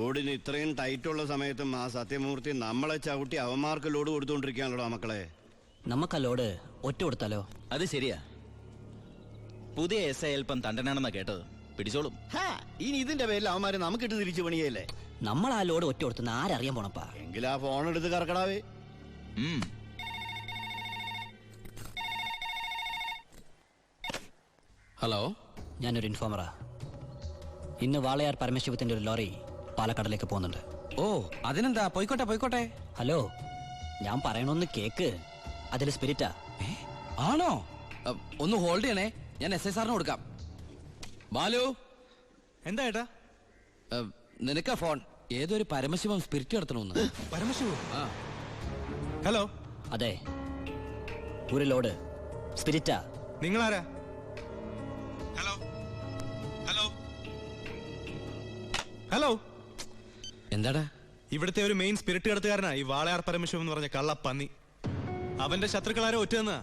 ലോഡിന് ഇത്രയും ടൈറ്റുള്ള സമയത്തും ആ സത്യമൂർത്തി നമ്മളെ ചവിട്ടി അവന്മാർക്ക് ലോഡ് കൊടുത്തുകൊണ്ടിരിക്കുകയാണല്ലോ മക്കളെ. നമുക്ക് ആ ലോഡ് ഒറ്റ കൊടുത്താലോ? അത് ശരിയാ. പുതിയ SI അല്പം തണ്ടനാണെന്നാ കേട്ടത്. പിടിച്ചോളും. ഇനി ഇതിന്റെ പേരിൽ അവന്മാര് നമുക്കിട്ട് തിരിച്ചു പണിയല്ലേ. നമ്മൾ ആ ലോഡ് ഒറ്റ കൊടുത്തുന്ന ആരറിയാൻ പോണപ്പാ. എങ്കിൽ ആ ഫോൺ എടുത്ത് കറക്കടാവേ. ഹലോ, ഞാനൊരു ഇൻഫോമറാ. ഇന്ന് വാളയാർ പരമശിവത്തിന്റെ ഒരു ലോറി പാലക്കാടിലേക്ക് പോകുന്നുണ്ട്. ഓ അതിനെന്താ, പോയിക്കോട്ടെ പോയിക്കോട്ടെ. ഹലോ, ഞാൻ പറയണൊന്ന് കേക്ക്. അതിൽ സ്പിരിറ്റാ. ആണോ? ഒന്ന് ഹോൾഡ് ചെയ്യണേ, ഞാൻ SI സാറിന് കൊടുക്കാം. ബാലു, എന്താ ഏട്ടാ? നിനക്കാ ഫോൺ. ഏതൊരു പരമശിവം സ്പിരിറ്റ് നടത്തണമെന്ന്. പരമശിവ? ഹലോ. അതെ, ഒരു ലോഡ് സ്പിരിറ്റാ. നിങ്ങളാരാ? Hello hello hello. എന്താടാ? ഇവിടുത്തെ ഒരു മെയിൻ സ്പിരിറ്റ് കടത്തുകാരനാ ഈ വാളയാർ പരമശിവം എന്ന് പറഞ്ഞ കള്ളപ്പന്നി. അവന്റെ ശത്രുക്കളാരോ ഒറ്റന്നാ.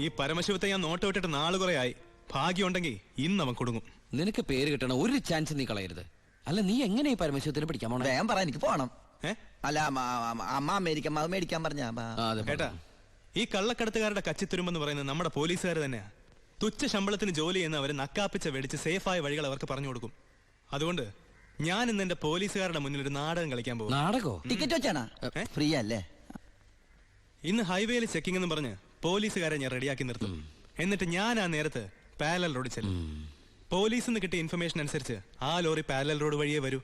ഈ പരമശിവത്തെ ഞാൻ നോട്ട് വിട്ടിട്ട് നാള് കുറെ ആയി. ഭാഗ്യമുണ്ടെങ്കിൽ ഇന്ന് അവൻ കൊടുങ്ങും. നിനക്ക് പേര് കിട്ടണ ഒരു ചാൻസ് നീ കളയരുത്. അല്ല, നീ എങ്ങനെ ഈ പരമശിവത്തിന് പിടിക്കാൻ പോണേ? ഞാൻ പറ, എനിക്ക് പോണം. അല്ല, അമ്മ മേടിക്കാൻ പറഞ്ഞ കേട്ടാ, ഈ കള്ളക്കടത്തുകാരുടെ കച്ചിത്തുരുമ്പെന്ന് പറയുന്നത് നമ്മുടെ പോലീസുകാർ തന്നെയാ. തുച്ഛ ശമ്പളത്തിന് ജോലി ചെയ്യുന്ന അവര് നക്കാപ്പിച്ച വെടിച്ച് സേഫായ വഴികൾ അവർക്ക് പറഞ്ഞു കൊടുക്കും. അതുകൊണ്ട് ഞാൻ ഇന്ന് എന്റെ പോലീസുകാരുടെ മുന്നിൽ ഒരു നാടകം കളിക്കാൻ പോകും. നാടകോ? ടിക്കറ്റ് വെച്ചാണോ? ഫ്രീ അല്ലേ? ഇന്ന് ഹൈവേയിൽ ചെക്കിംഗ് എന്ന് പറഞ്ഞ് പോലീസുകാരെ ഞാൻ റെഡിയാക്കി നിർത്തും. എന്നിട്ട് ഞാൻ ആ നേരത്ത് പാരലൽ റോഡ് ചെല്ലും. പോലീസിൽ നിന്ന് കിട്ടിയ ഇൻഫർമേഷൻ അനുസരിച്ച് ആ ലോറി പാരലൽ റോഡ് വഴിയേ വരൂ.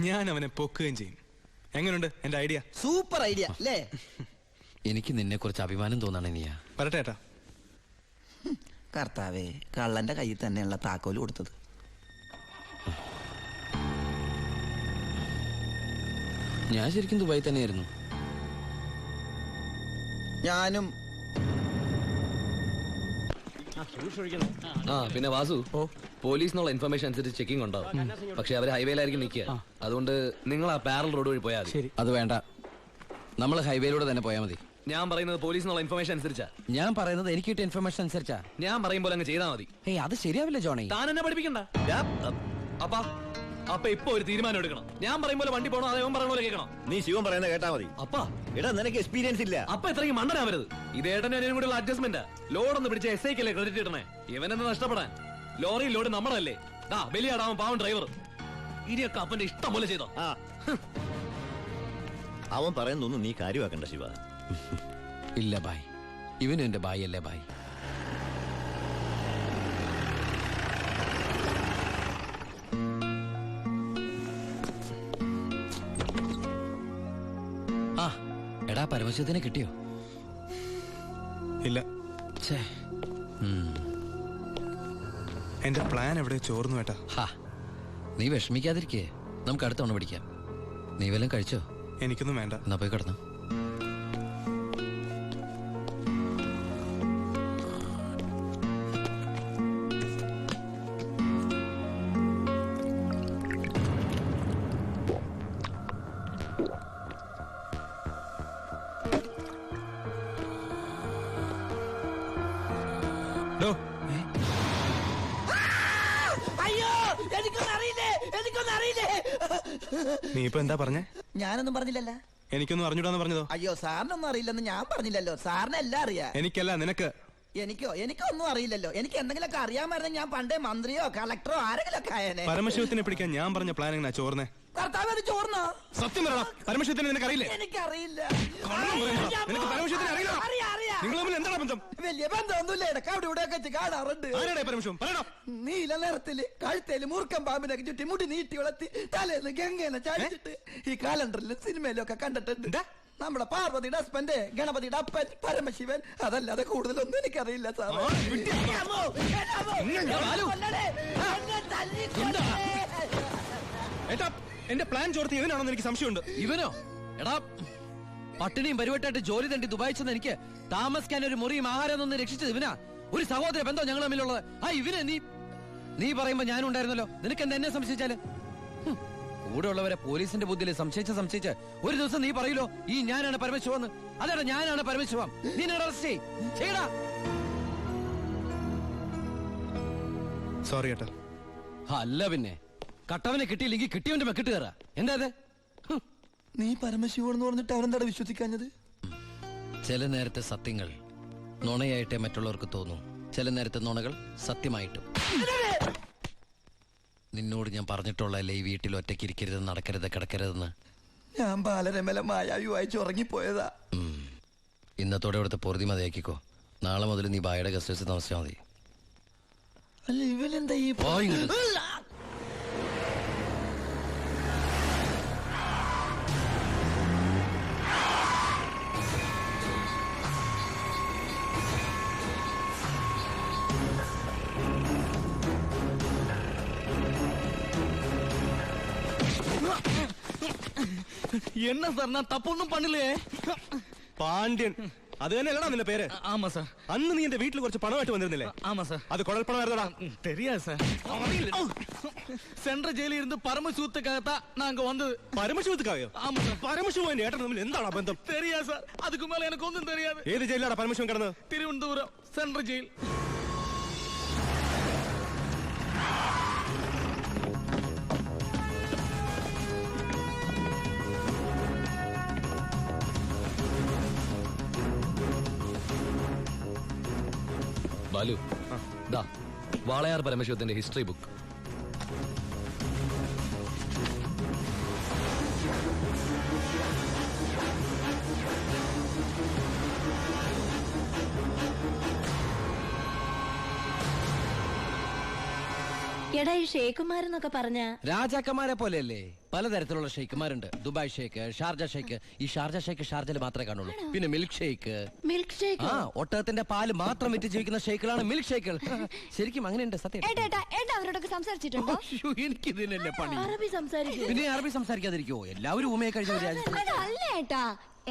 ഞാൻ അവനെ പൊക്കുകയും ചെയ്യും. എങ്ങനെയുണ്ട് എന്റെ ഐഡിയ? സൂപ്പർ ഐഡിയ അല്ലേ? എനിക്ക് നിന്നെ കുറിച്ച് അഭിമാനം തോന്നാണ് നീയാ. പറട്ടെ ഏട്ടാ. കർത്താവേ, കള്ളന്റെ കയ്യിൽ തന്നെയുള്ള താക്കോല് കൊടുത്തത്. ഞാൻ ശരിക്കും ദുബായി തന്നെയായിരുന്നു. ഞാനും. പിന്നെ വാസു, പോലീസിനുള്ള ഇൻഫർമേഷൻ അനുസരിച്ച് ചെക്കിംഗ് ഉണ്ടാവും. പക്ഷെ അവര് ഹൈവേയിലായിരിക്കും നിൽക്കുക. അതുകൊണ്ട് നിങ്ങൾ ആ പാരൽ റോഡ് വഴി പോയാൽ മതി. അത് വേണ്ട, നമ്മൾ ഹൈവേയിലൂടെ തന്നെ പോയാൽ മതി. ഞാൻ പറയുന്നത് പോലീസിനുള്ള ഇൻഫർമേഷൻ അനുസരിച്ചാ. ഞാൻ പറയുന്നത് എനിക്ക് കിട്ടിയ ഇൻഫർമേഷൻ അനുസരിച്ചാ. ഞാൻ പറയുമ്പോൾ അങ്ങ് ചെയ്താൽ മതി. ഏയ്, അത് ശരിയാവില്ല ജോണി. താൻ എന്നെ പഠിപ്പിക്കണ്ട. അപ്പൊ ഇപ്പൊ ഒരു തീരുമാനം എടുക്കണം. ഞാൻ പറയുമ്പോൾ വണ്ടി പോകണോ അതേ പറയണ പോലെ കേൾക്കണം. നീ ശിവൻ പറയുന്നത് കേട്ടാ മതി. അപ്പാ, എടാ നിനക്ക് എക്സ്പീരിയൻസ് ഇല്ല. അപ്പൊ ഇത്രയും മണ്ടനാവരുത്. ഇത് ഏട്ടനും അനിയനും കൂടെയുള്ള അഡ്ജസ്റ്റ്മെന്റ്. ലോഡ് ഒന്ന് പിടിച്ച SI ക്കല്ലേ ക്രെഡിറ്റ് കിട്ടണേ. ഇവനെന്ന് നഷ്ടപ്പെടാൻ. ലോറി ലോഡ് നമ്മളല്ലേ. ബലിയാടാവും പാവം ഡ്രൈവർ. ഇനിയൊക്കെ അപ്പന്റെ ഇഷ്ടം പോലെ ചെയ്തോ. അവൻ പറയുന്നൊന്നും നീ കാര്യമാക്കണ്ട ശിവ. ഇല്ല ബായ്, ഇവനും എന്റെ ബായ് അല്ലേ ബായ്. ആ എടാ, പരമശിവത്തിനെ കിട്ടിയോ? ഇല്ല. എന്റെ പ്ലാൻ എവിടെ ചോർന്നു ഏട്ടാ. നീ വിഷമിക്കാതിരിക്കേ, നമുക്ക് അടുത്ത തവണ പിടിക്കാം. നീ വല്ലതും കഴിച്ചോ? എനിക്കൊന്നും വേണ്ട. എന്നാ പോയി കിടന്നു. നീ ഇപ്പൊ എന്താ പറഞ്ഞേ? ഞാനൊന്നും പറഞ്ഞില്ലല്ലോ. എനിക്കൊന്നും അറിഞ്ഞൂടാന്ന് പറഞ്ഞതോ? അയ്യോ, സാറിനൊന്നും അറിയില്ലെന്ന് ഞാൻ പറഞ്ഞില്ലല്ലോ. സാറിന് എല്ലാം അറിയാം. എനിക്കല്ല, നിനക്ക്. എനിക്കൊന്നും അറിയില്ലല്ലോ. എനിക്ക് എന്തെങ്കിലുമൊക്കെ അറിയാമായിരുന്നെങ്കിൽ ഞാൻ പണ്ടേ മന്ത്രിയോ കളക്ടറോ ആരെങ്കിലും ഒക്കെ ആയേനെ. പരമശിവത്തിനെ പിടിക്കാൻ ഞാൻ പറഞ്ഞ പ്ലാൻ എങ്ങനെയാ ചോർന്നേ? കർത്താവ്, അത് ചോർന്നോ? സത്യം പറയടാ, പരമശിവത്തിനെ നിനക്കറിയില്ലേ? എനിക്കറിയില്ല. നിനക്ക് പരമശിവത്തിനെ അറിയില്ല? നിങ്ങൾ തമ്മിൽ എന്താണ് ബന്ധം? വലിയ ബന്ധമൊന്നുമില്ല. ഇടയ്ക്ക് അവിടെ ഇവിടെ ഒക്കെ കാണാറുണ്ട്. ആരാടേ പരമശിവം? പറയടാ. നീല നിറത്തില് കഴുത്തേല് മൂർക്കം പാമ്പിനൊക്കെ ചുറ്റി മുടി നീട്ടി വളർത്തി തലേന്ന് ഗംഗേനെ ചാടിച്ചിട്ട് ഈ കാലണ്ടറിലും സിനിമയിലും ഒക്കെ കണ്ടിട്ടുണ്ട്. നമ്മുടെ പാർവതിയുടെ ഹസ്ബൻഡ്, ഗണപതിയുടെ അപ്പൻ പരമശിവൻ. അതല്ലാതെ കൂടുതലൊന്നും എനിക്കറിയില്ല സാർ. എന്റെ പ്ലാൻ ചോർത്തി ഇവനാണെന്ന് എനിക്ക് സംശയമുണ്ട്. ഇവനോ? എടാ, പട്ടിണിയും പരിവട്ടായിട്ട് ജോലി തണ്ടി ദുബായി ചെന്ന് എനിക്ക് താമസിക്കാൻ ഒരു മുറിയും ആഹാരം ഒന്നും രക്ഷിച്ചത് ഇവനാ. ഒരു സഹോദര ബന്ധം ഞങ്ങൾ തമ്മിലുള്ളത്. ഇവനെ നീ പറയുമ്പോ ഞാനും ഉണ്ടായിരുന്നല്ലോ. നിനക്ക് എന്താ എന്നെ സംശയിച്ചാല്? കൂടെ ഉള്ളവരെ പോലീസിന്റെ ബുദ്ധിയിൽ സംശയിച്ച് ഒരു ദിവസം നീ പറയൂലോ, ഈ ഞാനാണ് പരമശിവം എന്ന്. അതെടാ, ഞാനാണ് പരമശിവം. നീ അറസ്റ്റ് ചെയ്യടാ. സോറി ഏട്ടാ. അല്ല പിന്നെ കട്ടവനെ കിട്ടിയില്ലെങ്കിൽ കിട്ടിയവന്റെ മെക്കിട്ട് കയറാ. എന്താ അത്? നീ പരമശിവൻ എന്ന് പറഞ്ഞിട്ട് അവരെന്താ വിശ്വസിക്കാഞ്ഞത്? ചില നേരത്തെ സത്യങ്ങൾ നുണയായിട്ടേ മറ്റുള്ളവർക്ക് തോന്നും, ചില നേരത്തെ നുണകൾ സത്യമായിട്ടും. നിന്നോട് ഞാൻ പറഞ്ഞിട്ടുള്ളതല്ലേ ഈ വീട്ടിൽ ഒറ്റയ്ക്ക് ഇരിക്കരുത്, നടക്കരുത്, കിടക്കരുതെന്ന്. ഞാൻ ബാലരമല മായാവി വായിച്ച് ഉറങ്ങിപ്പോയതാ. ഇന്നത്തോടെ ഇവിടുത്തെ പൊറുതി മതിയാക്കിക്കോ. നാളെ മുതൽ നീ ബായുടെ ഗസ്റ്റ് ഹൗസിൽ താമസിച്ചാൽ മതി. അല്ല ഇവനെന്താ ഈ പോ ഇങ്ങോട്ട്. என்ன சார் நான் தப்பு ஒன்றும் பண்ணலையே. പാണ്ഡ്യൻ, അത് തന്നെയല്ലടാ നിന്റെ പേര്? ஆமா சார். അന്ന് നീ എന്റെ വീട്ടിൽ കുറച്ച് പണമായിട്ട് വന്നിരുന്നില്ലേ? ஆமா சார். അത് കുഴൽപ്പണമായിരുന്നടാ. தெரியாது சார். சென்ற ஜெயில இருந்து பரமசூத்துக்காகத்தான் நாங்க வந்தது. പരമശിവത്തുക്കായോ? ஆமா சார். പരമശിവൻ എന്റെ ഏട്ടൻ തമ്മിൽ എന്താണ് ബന്ധം? தெரியாது சார். அதுக்கு மேல எனக்கு ஒன்றும் தெரியாது. ഏത് ജയിലാണ് പരമശിവൻ കിടന്നത്? Thiruvananthapuram central jail. ബാലു, ദാ വാളയാർ പരമശിവത്തിന്റെ ഹിസ്റ്ററി ബുക്ക്. എടാ ഈ ഷേഖുമാരെന്നൊക്കെ പറഞ്ഞ രാജാക്കന്മാരെ പോലെയല്ലേ? പലതരത്തിലുള്ള ഷെയ്ക്കുമാരുണ്ട്. Dubai sheikh, Sharjah sheikh. ഈ ഷാർജ ഷേക്ക് ഷാർജയിൽ മാത്രമേ കാണുള്ളൂ. പിന്നെ മിൽക്ക് ഷേക്ക്. Milk shake? ആ, ഒട്ടകത്തിന്റെ പാല് മാത്രം വിറ്റ് ജീവിക്കുന്ന ഷേക്കുകളാണ് മിൽക്ക് ഷേക്കുകൾ. ശരിക്കും അങ്ങനെയുണ്ട്. സത്യം. അവരോടൊക്കെ സംസാരിച്ചിട്ടുണ്ടോ? എനിക്ക് ഇതിനല്ലേ പണി. അറബി സംസാരിക്കും. പിന്നെ അറബി സംസാരിക്കാതിരിക്കോ? എല്ലാവരും ഊമയെ കഴിഞ്ഞ രാജ്യത്ത്. അല്ല ഏട്ടാ,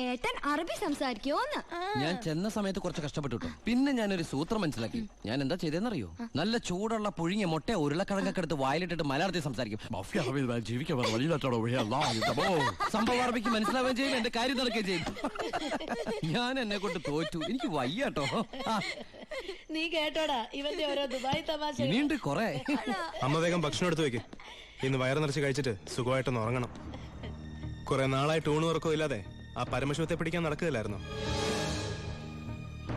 ഏട്ടൻ അറബി സംസാരിക്കോന്ന്. ഞാൻ ചെന്ന സമയത്ത് കുറച്ച് കഷ്ടപ്പെട്ടു കേട്ടോ. പിന്നെ ഞാനൊരു സൂത്രം മനസ്സിലാക്കി. ഞാൻ എന്താ ചെയ്തെന്നറിയോ? നല്ല ചൂടുള്ള പുഴുങ്ങിയ മുട്ട ഉരുളക്കിഴങ്ങൊക്കെ എടുത്ത് വായിലിട്ടിട്ട് മലയാളത്തിൽ സംസാരിക്കും. സംഭവം അറബിക്ക് മനസ്സിലാവുകയും ചെയ്യും, എന്റെ കാര്യം നടക്കുകയും ചെയ്യും. ഞാൻ എന്നെ കൊണ്ട് തോറ്റു. എനിക്ക് വയ്യാട്ടോ. നീ കേട്ടോടാ ഇവന്റെ ഓരോ ദുബായ് തമാശ. ഇനിയുണ്ട് കൊറേ. അമ്മ വേഗം ഭക്ഷണം എടുത്തു വെക്ക്. ഇന്ന് വയറ് നിറച്ച് കഴിച്ചിട്ട് സുഖമായിട്ടൊന്ന് ഉറങ്ങണം. കുറെ നാളായിട്ട് ഊണ് ഉറക്കവും ഇല്ലാതെ ആ പരമശിവത്തെ പിടിക്കാൻ നടക്കുകയില്ലായിരുന്നു.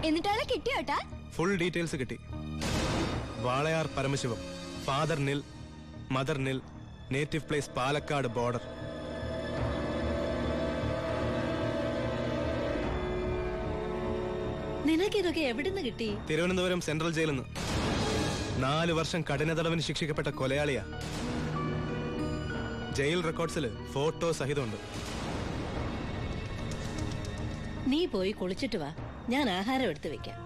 എന്നിട്ടാളെ കിട്ടിയോട്ടാ? ഫുൾ ഡീറ്റെയിൽസ് കിട്ടി. വാളയാർ പരമശിവം, ഫാദർ നിൽ, മദർ നിൽ, നേറ്റീവ് പ്ലേസ് പാലക്കാട് ബോർഡർ. നിനക്കിതൊക്കെ എവിടുന്ന് കിട്ടി? തിരുവനന്തപുരം സെൻട്രൽ ജയിലിൽ നിന്ന് 4 വർഷം കഠിന തടവിന് ശിക്ഷിക്കപ്പെട്ട കൊലയാളിയാ. Jail റെക്കോർഡ്സിൽ photo സഹിതമുണ്ട്. നീ പോയി കുളിച്ചിട്ട് വാ, ഞാൻ ആഹാരം എടുത്തു വെക്കാം.